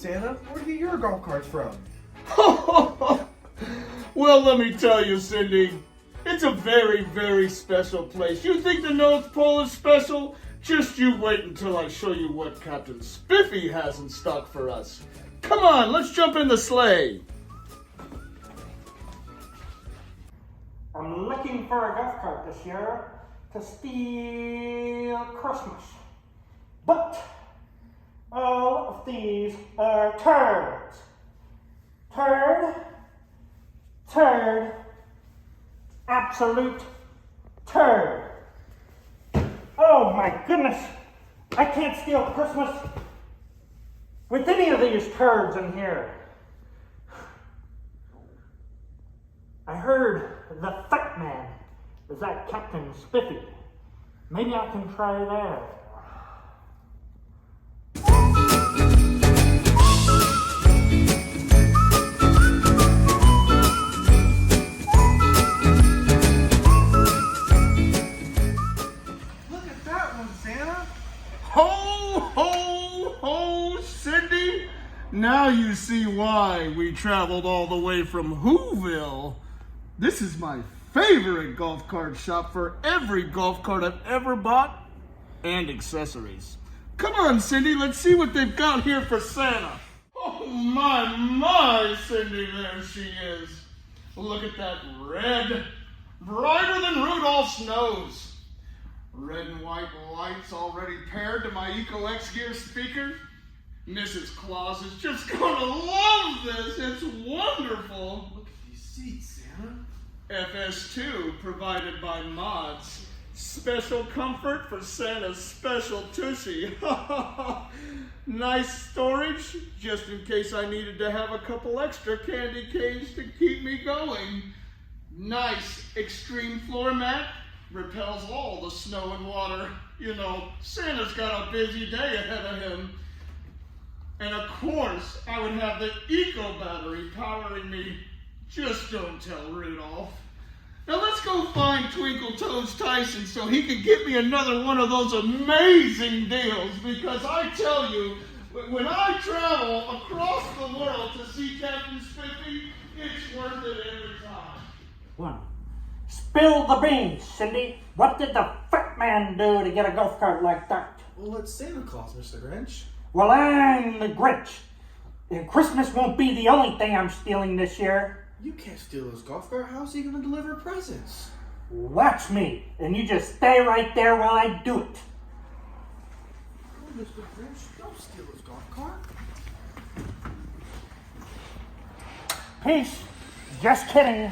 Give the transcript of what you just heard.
Santa. Where do you get your golf carts from? Well, let me tell you, Cindy, it's a very, very special place. You think the North Pole is special? Just you wait until I show you what Captain Spiffy has in stock for us. Come on, let's jump in the sleigh. I'm looking for a golf cart this year to steal Christmas. But all of these are turds. Turd, absolute turd. Oh my goodness, I can't steal Christmas with any of these turds in here. I heard the fat man is that Captain Spiffy. Maybe I can try there. Look at that one, Santa. Ho, ho, ho, Cindy. Now you see why we traveled all the way from Whoville. This is my favorite golf cart shop for every golf cart I've ever bought and accessories. Come on, Cindy, let's see what they've got here for Santa. Oh, my, Cindy, there she is. Look at that red, brighter than Rudolph's nose. Red and white lights already paired to my Eco X Gear speaker. Mrs. Claus is just gonna love this. It's wonderful. Look at these seats, Santa. FS2 provided by Mods. Special comfort for Santa's special tushy. Nice storage, just in case I needed to have a couple extra candy canes to keep me going. Nice extreme floor mat, repels all the snow and water. You know, Santa's got a busy day ahead of him. And of course, I would have the Eco battery powering me. Just don't tell Rudolph. Now let's go find Twinkle Toes Tyson so he can get me another one of those amazing deals, because I tell you, when I travel across the world to see Captain Spiffy, it's worth it every time. One. Spill the beans, Cindy. What did the fat man do to get a golf cart like that? Well, it's Santa Claus, Mr. Grinch. Well, I'm the Grinch. And Christmas won't be the only thing I'm stealing this year. You can't steal his golf cart. How's he going to deliver presents? Watch me, and you just stay right there while I do it. Oh, Mr. Grinch, don't steal his golf cart. Peace. Just kidding.